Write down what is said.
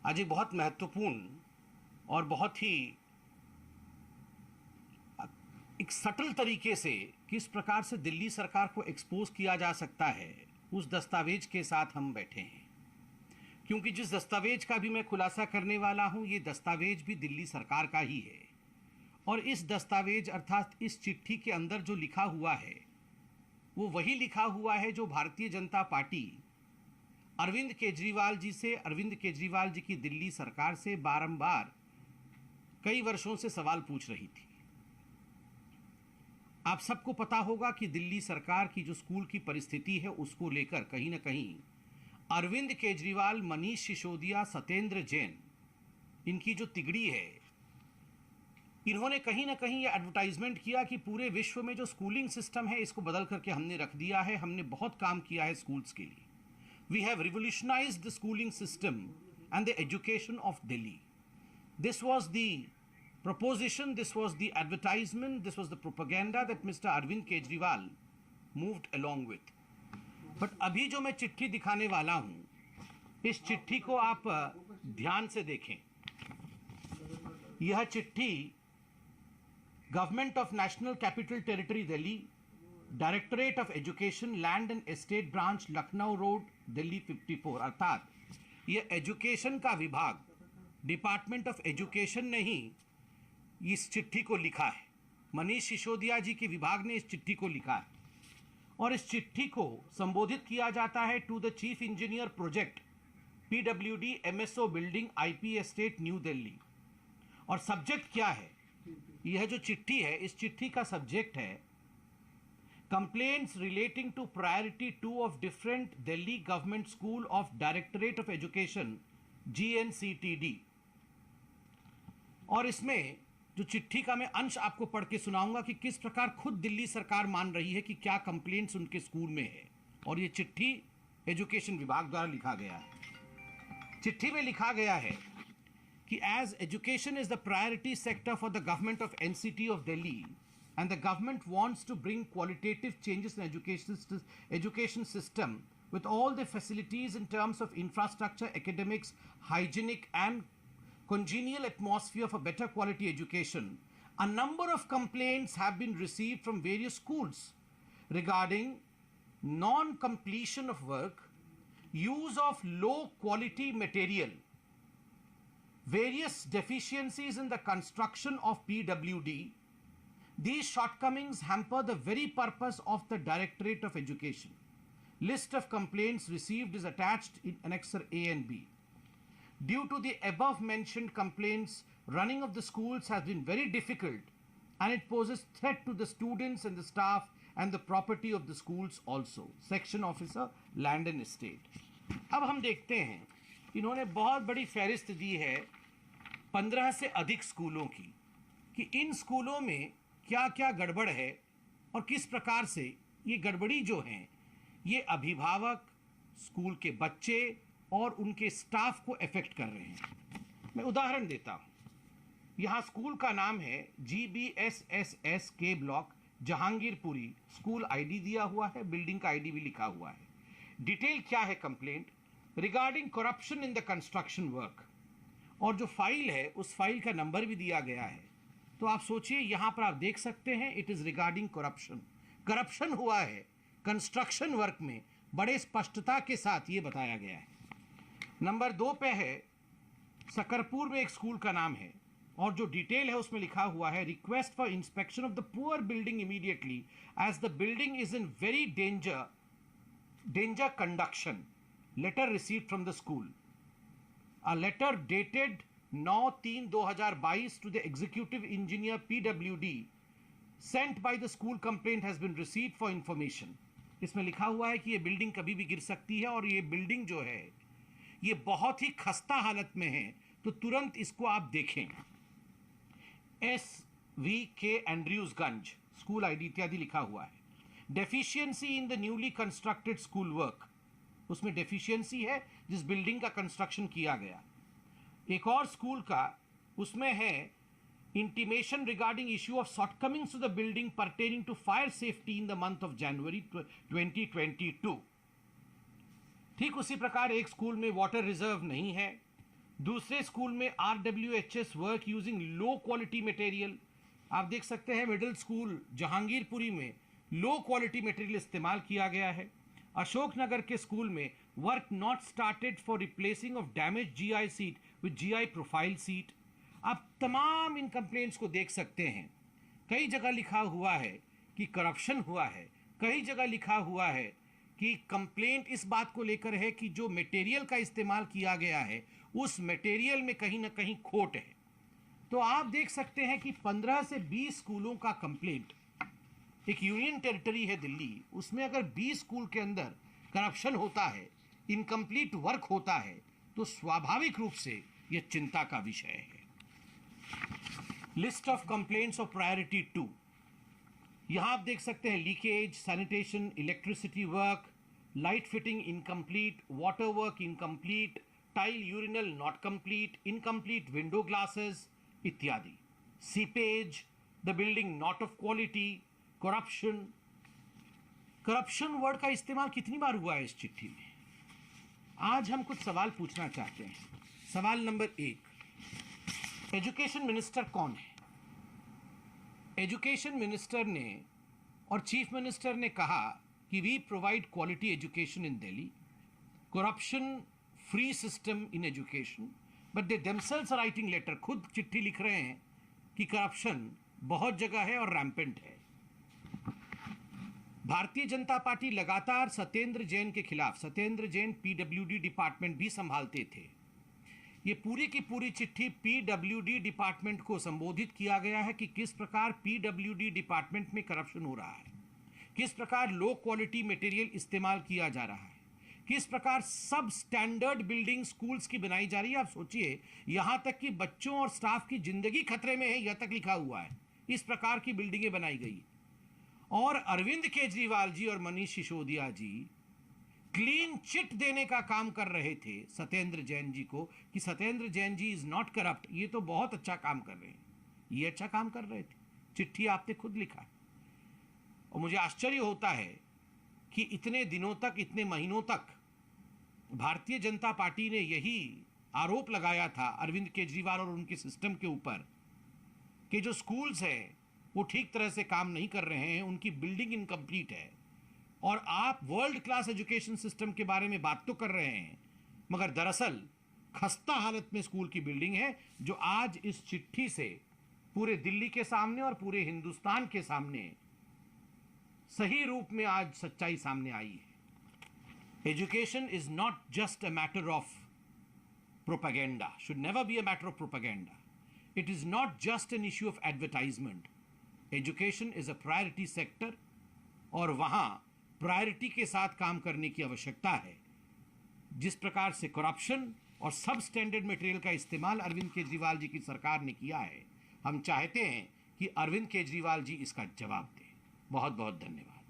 आज एक बहुत महत्वपूर्ण और बहुत ही एक सटल तरीके से किस प्रकार से दिल्ली सरकार को एक्सपोज किया जा सकता है, उस दस्तावेज के साथ हम बैठे हैं। क्योंकि जिस दस्तावेज का भी मैं खुलासा करने वाला हूं, ये दस्तावेज भी दिल्ली सरकार का ही है। और इस दस्तावेज अर्थात इस चिट्ठी के अंदर जो लिखा हुआ है वो वही लिखा हुआ है जो भारतीय जनता पार्टी अरविंद केजरीवाल जी की दिल्ली सरकार से बारंबार कई वर्षों से सवाल पूछ रही थी। आप सबको पता होगा कि दिल्ली सरकार की जो स्कूल की परिस्थिति है उसको लेकर कहीं ना कहीं अरविंद केजरीवाल, मनीष सिसोदिया, सत्येंद्र जैन, इनकी जो तिगड़ी है, इन्होंने कहीं ना कहीं ये एडवर्टाइजमेंट किया कि पूरे विश्व में जो स्कूलिंग सिस्टम है इसको बदल करके हमने रख दिया है, हमने बहुत काम किया है स्कूल्स के लिए। We have revolutionised the schooling system and the education of Delhi. This was the proposition, this was the advertisement, this was the propaganda that Mr. Arvind Kejriwal moved along with. But अभी जो मैं चिट्ठी दिखाने वाला हूं, इस चिट्ठी को आप ध्यान से देखें। यह चिट्ठी government of national capital territory Delhi, directorate of education, land and estate branch, Lucknow road, Delhi 54, अर्थात यह एजुकेशन का विभाग, डिपार्टमेंट ऑफ एजुकेशन ने ही इस चिट्ठी को लिखा है। मनीष सिसोदिया जी के विभाग ने इस चिट्ठी को लिखा है और इस चिट्ठी को संबोधित किया जाता है to the chief engineer project, PWD MSO building, IP estate, new Delhi. और सब्जेक्ट क्या है? यह जो चिट्ठी है, इस चिट्ठी का सब्जेक्ट है complaints relating to priority 2 of different Delhi government school of directorate of education, GNCTD. और इसमें जो चिट्ठी का मैं अंश आपको पढ़ के सुनाऊंगा कि किस प्रकार खुद दिल्ली सरकार मान रही है कि क्या कंप्लेंट्स उनके स्कूल में है। और ये चिट्ठी एजुकेशन विभाग द्वारा लिखा गया है। चिट्ठी में लिखा गया है कि as education is the priority sector for the government of NCT of Delhi and the government wants to bring qualitative changes in education system with all the facilities in terms of infrastructure, academics, hygienic and congenial atmosphere for better quality education, a number of complaints have been received from various schools regarding non-completion of work, use of low quality material, various deficiencies in the construction of PWD. These shortcomings hamper the very purpose of the Directorate of Education. List of complaints received is attached in Annexer A and B. Due to the above mentioned complaints, running of the schools has been very difficult and it poses threat to the students and the staff and the property of the schools also. Section Officer, Land and Estate. अब हम देखते हैं, इन्होंने बहुत बड़ी फहरिस्त दी है 15 से अधिक स्कूलों की कि इन स्कूलों में क्या क्या गड़बड़ है और किस प्रकार से ये गड़बड़ी जो है ये अभिभावक, स्कूल के बच्चे और उनके स्टाफ को इफेक्ट कर रहे हैं। मैं उदाहरण देता हूं। यहां स्कूल का नाम है GBSSS के ब्लॉक, जहांगीरपुरी। स्कूल आईडी दिया हुआ है, बिल्डिंग का आईडी भी लिखा हुआ है। डिटेल क्या है? Complaint regarding corruption in the construction work. और जो फाइल है उस फाइल का नंबर भी दिया गया है। तो आप सोचिए, यहां पर आप देख सकते हैं it is regarding corruption. Corruption हुआ है कंस्ट्रक्शन वर्क में, बड़े स्पष्टता के साथ ये बताया गया है। नंबर 2 पे है, सकरपुर में एक स्कूल का नाम है और जो डिटेल है उसमें लिखा हुआ है request for inspection of the poor building immediately as the building is in very danger conduction. Letter received from the school. A letter dated 9/3/2022 to the executive engineer PWD sent by the school complaint has been received for information. इसमें लिखा हुआ है कि ये building कभी भी गिर सकती है और ये बिल्डिंग जो है ये बहुत ही खस्ता हालत में है, तो तुरंत इसको आप देखें। SVK एंड्रयूजगंज, स्कूल आईडी इत्यादि लिखा हुआ है। Deficiency in the newly constructed school work, उसमें डेफिशिएंसी है जिस बिल्डिंग का कंस्ट्रक्शन किया गया। एक और स्कूल का उसमें है intimation regarding issue of shortcomings to the building pertaining to fire safety in the month of January 2022. ठीक उसी प्रकार एक स्कूल में वाटर रिजर्व नहीं है, दूसरे स्कूल में RWHS work using low quality material. आप देख सकते हैं मिडिल स्कूल जहांगीरपुरी में लो क्वालिटी मटेरियल इस्तेमाल किया गया है। अशोकनगर के स्कूल में work not started for replacing of damage GI seat with GI profile seat. आप तमाम इन कंप्लेंट्स को देख सकते हैं। कई जगह लिखा हुआ है कि करप्शन हुआ है, कई जगह लिखा हुआ है कि कंप्लेंट इस बात को लेकर है कि जो मटेरियल का इस्तेमाल किया गया है उस मटेरियल में कहीं ना कहीं खोट है। तो आप देख सकते हैं कि 15 से 20 स्कूलों का कंप्लेंट, एक यूनियन टेरिटरी है दिल्ली, उसमें अगर 20 स्कूल के अंदर करप्शन होता है, इनकम्प्लीट वर्क होता है, तो स्वाभाविक रूप से यह चिंता का विषय है। List of complaints of priority 2, यहां आप देख सकते हैं leakage, sanitation, electricity work, light fitting incomplete, water work incomplete, tile urinal not complete, incomplete window glasses इत्यादि, seepage, the building not of quality, corruption. Corruption word का इस्तेमाल कितनी बार हुआ है इस चिट्ठी में? आज हम कुछ सवाल पूछना चाहते हैं। सवाल नंबर 1, एजुकेशन मिनिस्टर कौन है? एजुकेशन मिनिस्टर ने और चीफ मिनिस्टर ने कहा कि we provide quality education in Delhi, corruption free system in education, but they themselves are writing letter, खुद चिट्ठी लिख रहे हैं कि करप्शन बहुत जगह है और रैम्पेंट है। भारतीय जनता पार्टी लगातार सत्येंद्र जैन के खिलाफ, सत्येंद्र जैन PWD डिपार्टमेंट भी संभालते थे, ये पूरी की पूरी चिट्ठी PWD डिपार्टमेंट को संबोधित किया गया है कि किस प्रकार PWD डिपार्टमेंट में करप्शन हो रहा है, किस प्रकार लो क्वालिटी मटेरियल इस्तेमाल किया जा रहा है, किस प्रकार सब स्टैंडर्ड बिल्डिंग स्कूल्स की बनाई जा रही है। आप सोचिए, यहां तक कि बच्चों और स्टाफ की जिंदगी खतरे में है, यह तक लिखा हुआ है, इस प्रकार की बिल्डिंगें बनाई गई। और अरविंद केजरीवाल जी और मनीष सिसोदिया जी क्लीन चिट देने का काम कर रहे थे सत्येंद्र जैन जी को कि Satyendra Jain ji is not corrupt, ये तो बहुत अच्छा काम कर रहे हैं, ये अच्छा काम कर रहे थे। चिट्ठी आपने खुद लिखा है। और मुझे आश्चर्य होता है कि इतने दिनों तक, इतने महीनों तक भारतीय जनता पार्टी ने यही आरोप लगाया था अरविंद केजरीवाल और उनके सिस्टम के ऊपर कि जो स्कूल्स हैं वो ठीक तरह से काम नहीं कर रहे हैं, उनकी बिल्डिंग इनकम्प्लीट है। और आप वर्ल्ड क्लास एजुकेशन सिस्टम के बारे में बात तो कर रहे हैं, मगर दरअसल खस्ता हालत में स्कूल की बिल्डिंग है, जो आज इस चिट्ठी से पूरे दिल्ली के सामने और पूरे हिंदुस्तान के सामने सही रूप में आज सच्चाई सामने आई है। Education is not just a matter of propaganda, should never be a matter of propaganda. It is not just an issue of advertisement. Education is a priority sector और वहां प्रायोरिटी के साथ काम करने की आवश्यकता है। जिस प्रकार से करप्शन और सब स्टैंडर्ड मटेरियल का इस्तेमाल अरविंद केजरीवाल जी की सरकार ने किया है, हम चाहते हैं कि अरविंद केजरीवाल जी इसका जवाब दें। बहुत बहुत धन्यवाद।